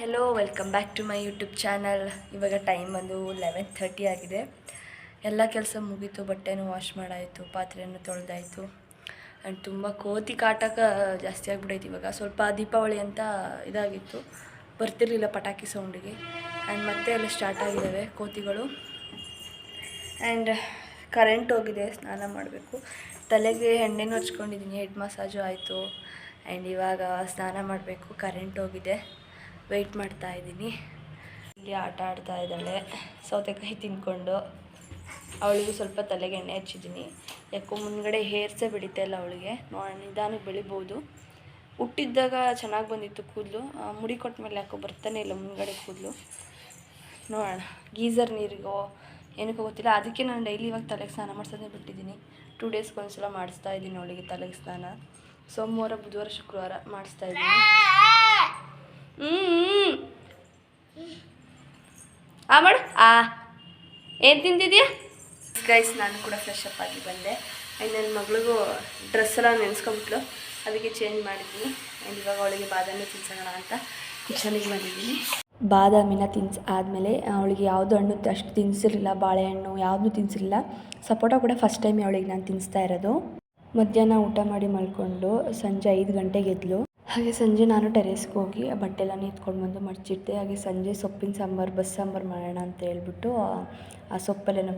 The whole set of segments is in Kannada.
Hello welcome back to my YouTube channel. ಇವಾಗ ಟೈಮ್ ಬಂದು 11:30 ಆಗಿದೆ. ಎಲ್ಲ ಕೆಲಸ ಮುಗೀತು, ಬಟ್ಟೆನೂ ವಾಶ್ ಮಾಡಾಯಿತು, ಪಾತ್ರೆಯನ್ನು ತೊಳೆದಾಯಿತು. ಆ್ಯಂಡ್ ತುಂಬ ಕೋತಿ ಕಾಟಕ ಜಾಸ್ತಿ ಆಗಿಬಿಡೈತಿ. ಇವಾಗ ಸ್ವಲ್ಪ ದೀಪಾವಳಿ ಅಂತ ಇದಾಗಿತ್ತು, ಬರ್ತಿರ್ಲಿಲ್ಲ ಪಟಾಕಿ ಸೌಂಡಿಗೆ. ಆ್ಯಂಡ್ ಮತ್ತೆ ಎಲ್ಲ ಸ್ಟಾರ್ಟ್ ಆಗಿದ್ದಾವೆ ಕೋತಿಗಳು. ಆ್ಯಂಡ್ ಕರೆಂಟ್ ಹೋಗಿದೆ, ಸ್ನಾನ ಮಾಡಬೇಕು. ತಲೆಗೆ ಎಣ್ಣೆನೂ ಹಚ್ಕೊಂಡಿದ್ದೀನಿ, ಹೆಡ್ ಮಸಾಜು ಆಯಿತು. ಆ್ಯಂಡ್ ಇವಾಗ ಸ್ನಾನ ಮಾಡಬೇಕು. ಕರೆಂಟ್ ಹೋಗಿದೆ, ವೆಯ್ಟ್ ಮಾಡ್ತಾ ಇದ್ದೀನಿ. ಇಲ್ಲಿ ಆಟ ಆಡ್ತಾ ಇದ್ದಾಳೆ ಸೌತೆಕಾಯಿ ತಿಂದ್ಕೊಂಡು. ಅವಳಿಗೂ ಸ್ವಲ್ಪ ತಲೆಗೆ ಎಣ್ಣೆ ಹಚ್ಚಿದ್ದೀನಿ. ಯಾಕೋ ಮುಂದ್ಗಡೆ ಹೇರ್ಸೇ ಬೆಳೀತಾ ಇಲ್ಲ ಅವಳಿಗೆ. ನೋಡೋಣ, ನಿಧಾನಕ್ಕೆ ಬೆಳಿಬೋದು. ಹುಟ್ಟಿದ್ದಾಗ ಚೆನ್ನಾಗಿ ಬಂದಿತ್ತು ಕೂದಲು, ಮುಡಿ ಕೊಟ್ಟ ಮೇಲೆ ಯಾಕೋ ಬರ್ತಾನೆ ಇಲ್ಲ ಮುಂದ್ಗಡೆ ಕೂದಲು. ನೋಡೋಣ, ಗೀಝರ್ ನೀರಿಗೋ ಏನಕ್ಕೋ ಗೊತ್ತಿಲ್ಲ. ಅದಕ್ಕೆ ನಾನು ಡೈಲಿ ಇವಾಗ ತಲೆಗೆ ಸ್ನಾನ ಮಾಡ್ಸೋದೇ ಬಿಟ್ಟಿದ್ದೀನಿ. 2 ಡೇಸ್ಗೆ ಒಂದ್ಸಲ ಮಾಡಿಸ್ತಾ ಇದ್ದೀನಿ ಅವಳಿಗೆ ತಲೆಗೆ ಸ್ನಾನ. ಸೋಮವಾರ, ಬುಧವಾರ, ಶುಕ್ರವಾರ ಮಾಡಿಸ್ತಾ ಇದ್ದೀನಿ. ಮಾಡು. ಏನು ತಿಂತಿದ್ಯಾ ಗೈಸ್? ನಾನು ಕೂಡ ಫ್ರೆಶ್ ಅಪ್ ಆಗಿ ಬಂದೆ. ಆ್ಯಂಡ್ ನನ್ನ ಮಗಳಿಗೂ ಡ್ರೆಸ್ ಎಲ್ಲ ನೆನೆಸ್ಕೊಂಬಿಟ್ಲು, ಅದಕ್ಕೆ ಚೇಂಜ್ ಮಾಡಿದ್ದೀನಿ. ಆ್ಯಂಡ್ ಇವಾಗ ಅವಳಿಗೆ ಬಾದಾಮಿ ತಿನ್ಸೋಣ ಅಂತ ಕಿಚನಿಗೆ ಬಂದಿದ್ದೀನಿ. ಬಾದಾಮಿನ ಆದಮೇಲೆ ಅವಳಿಗೆ ಯಾವುದು ಹಣ್ಣು ಅಷ್ಟು ತಿನ್ನಿಸಿರಲಿಲ್ಲ, ಬಾಳೆಹಣ್ಣು ಯಾವುದೂ ತಿನ್ನಿಸಿರಲಿಲ್ಲ. ಸಪೋಟ ಕೂಡ ಫಸ್ಟ್ ಟೈಮ್ ಅವಳಿಗೆ ನಾನು ತಿನ್ನಿಸ್ತಾ ಇರೋದು. ಮಧ್ಯಾಹ್ನ ಊಟ ಮಾಡಿ ಮಲ್ಕೊಂಡು ಸಂಜೆ 5 ಗಂಟೆಗೆ ಎದ್ಲು. ಹಾಗೆ ಸಂಜೆ ನಾನು ಟೆರೇಸ್ಗೆ ಹೋಗಿ ಬಟ್ಟೆ ಎಲ್ಲ ಎತ್ಕೊಂಡು ಬಂದು ಮಡಚಿಟ್ಟೆ. ಹಾಗೆ ಸಂಜೆ ಸೊಪ್ಪಿನ ಸಾಂಬಾರು, ಬಸ್ ಸಾಂಬಾರು ಮಾಡೋಣ ಅಂತ ಹೇಳ್ಬಿಟ್ಟು ಆ ಸೊಪ್ಪಲ್ಲೇನೋ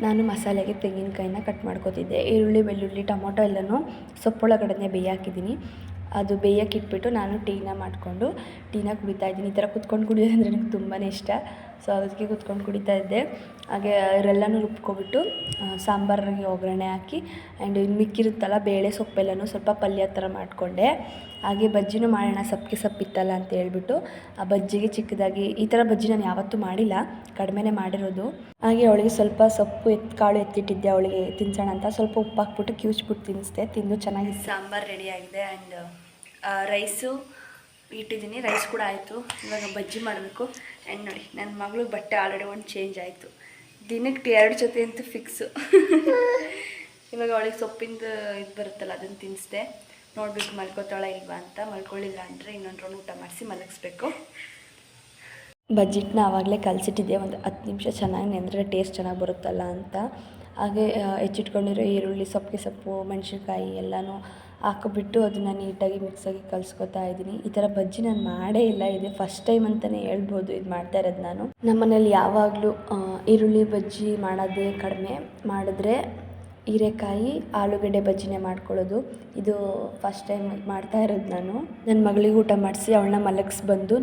ನಾನು ಮಸಾಲೆಗೆ ತೆಂಗಿನಕಾಯಿನ ಕಟ್ ಮಾಡ್ಕೊತಿದ್ದೆ. ಈರುಳ್ಳಿ, ಬೆಳ್ಳುಳ್ಳಿ, ಟೊಮೊಟೊ ಎಲ್ಲನೂ ಸೊಪ್ಪೊಳಗಡೆ ಬೇಯಾಕಿದ್ದೀನಿ. ಅದು ಬೇಯಕ್ಕಿಟ್ಬಿಟ್ಟು ನಾನು ಟೀನ ಮಾಡಿಕೊಂಡು ಟೀನ ಕುಡಿತಾಯಿದ್ದೀನಿ. ಈ ಥರ ಕುತ್ಕೊಂಡು ಕುಡಿಯೋದಂದರೆ ನನಗೆ ತುಂಬಾ ಇಷ್ಟ. ಸೊ ಅದಕ್ಕೆ ಕುತ್ಕೊಂಡು ಕುಡಿತಾ ಇದ್ದೆ. ಹಾಗೆ ಅವರೆಲ್ಲನೂ ರುಬ್ಕೊಬಿಟ್ಟು ಸಾಂಬಾರಿಗೆ ಒಗ್ಗರಣೆ ಹಾಕಿ ಆ್ಯಂಡ್ ಇನ್ನು ಮಿಕ್ಕಿರುತ್ತಲ್ಲ ಬೇಳೆ ಸೊಪ್ಪೆಲ್ಲನೂ ಸ್ವಲ್ಪ ಪಲ್ಯ ಥರ ಮಾಡಿಕೊಂಡೆ. ಹಾಗೆ ಬಜ್ಜಿನೂ ಮಾಡೋಣ, ಸೊಪ್ಪಿತ್ತಲ್ಲ ಅಂತ ಹೇಳ್ಬಿಟ್ಟು ಆ ಬಜ್ಜಿಗೆ ಚಿಕ್ಕದಾಗಿ, ಈ ಥರ ಬಜ್ಜಿ ನಾನು ಯಾವತ್ತೂ ಮಾಡಿಲ್ಲ, ಕಡಿಮೆನೇ ಮಾಡಿರೋದು. ಹಾಗೆ ಅವಳಿಗೆ ಸ್ವಲ್ಪ ಸೊಪ್ಪು ಕಾಳು ಎತ್ತಿಟ್ಟಿದ್ದೆ ಅವಳಿಗೆ ತಿನ್ಸೋಣ ಅಂತ. ಸ್ವಲ್ಪ ಉಪ್ಪು ಹಾಕ್ಬಿಟ್ಟು ಕಿವುಚ್ಬಿಟ್ಟು ತಿನ್ನಿಸ್ದೆ. ತಿಂದು ಚೆನ್ನಾಗಿ ಸಾಂಬಾರು ರೆಡಿಯಾಗಿದೆ. ಆ್ಯಂಡ್ ರೈಸು ಇಟ್ಟಿದ್ದೀನಿ, ರೈಸ್ ಕೂಡ ಆಯಿತು. ಇವಾಗ ಬಜ್ಜಿ ಮಾಡಬೇಕು. ಆ್ಯಂಡ್ ನೋಡಿ, ನನ್ನ ಮಗಳಿಗೆ ಬಟ್ಟೆ ಆಲ್ರೆಡಿ ಒಂದು ಚೇಂಜ್ ಆಯಿತು. ದಿನಕ್ಕೆ 2 ಜೊತೆ ಅಂತೂ ಫಿಕ್ಸು. ಇವಾಗ ಅವಳಿಗೆ ಸೊಪ್ಪಿಂದು ಇದು ಬರುತ್ತಲ್ಲ, ಅದನ್ನು ತಿನ್ನಿಸ್ದೆ. ನೋಡಬೇಕು ಮಲ್ಕೋತಾಳ ಇಲ್ವಾ ಅಂತ. ಮಲ್ಕೊಳ್ಳಿಲ್ಲ ಅಂದರೆ ಇನ್ನೊಂದು ರೌಂಡ್ ಊಟ ಮಾಡಿಸಿ ಮಲಗಿಸ್ಬೇಕು. ಬಜ್ಜಿಟ್ಟನ್ನ ಆವಾಗಲೇ ಕಲಸಿಟ್ಟಿದ್ದೆ, ಒಂದು 10 ನಿಮಿಷ ಚೆನ್ನಾಗಿ ನೆಂದರೆ ಟೇಸ್ಟ್ ಚೆನ್ನಾಗಿ ಬರುತ್ತಲ್ಲ ಅಂತ. ಹಾಗೆ ಹೆಚ್ಚಿಟ್ಕೊಂಡಿರೋ ಈರುಳ್ಳಿ, ಸೊಪ್ಪು, ಮೆಣಸಿನ್ಕಾಯಿ ಎಲ್ಲನೂ ಹಾಕಿಬಿಟ್ಟು ಅದನ್ನು ನೀಟಾಗಿ ಮಿಕ್ಸಾಗಿ ಕಲಿಸ್ಕೊತಾ ಇದ್ದೀನಿ. ಈ ಥರ ಬಜ್ಜಿ ನಾನು ಮಾಡೇ ಇಲ್ಲ, ಇದೆ ಫಸ್ಟ್ ಟೈಮ್ ಅಂತಲೇ ಹೇಳ್ಬೋದು ಇದು ಮಾಡ್ತಾ ಇರೋದು ನಾನು. ನಮ್ಮನೇಲಿ ಯಾವಾಗಲೂ ಈರುಳ್ಳಿ ಬಜ್ಜಿ ಮಾಡೋದೇ ಕಡಿಮೆ, ಮಾಡಿದ್ರೆ ಹೀರೆಕಾಯಿ, ಆಲೂಗಡ್ಡೆ ಬಜ್ಜಿನೇ ಮಾಡ್ಕೊಳ್ಳೋದು. ಇದು ಫಸ್ಟ್ ಟೈಮ್ ಮಾಡ್ತಾ ಇರೋದು ನಾನು. ನನ್ನ ಮಗಳಿಗೆ ಊಟ ಮಾಡಿಸಿ ಅವಳನ್ನ ಮಲಗಿಸ್ಬಂದು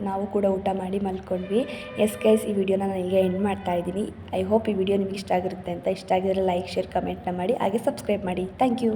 ನಾವು ಕೂಡ ಊಟ ಮಾಡಿ ಮಲ್ಕೊಂಡ್ವಿ. ಎಸ್ ಗೈಸ್, ಈ ವಿಡಿಯೋನ ನಾನು ಈಗ ಎಂಡ್ ಮಾಡ್ತಾ ಇದ್ದೀನಿ. ಐ ಹೋಪ್ ಈ ವಿಡಿಯೋ ನಿಮಗೆ ಇಷ್ಟ ಆಗಿರುತ್ತೆ ಅಂತ. ಇಷ್ಟ ಆಗಿದ್ರೆ ಲೈಕ್, ಶೇರ್, ಕಮೆಂಟ್ನ ಮಾಡಿ. ಹಾಗೆ ಸಬ್ಸ್ಕ್ರೈಬ್ ಮಾಡಿ. Thank you.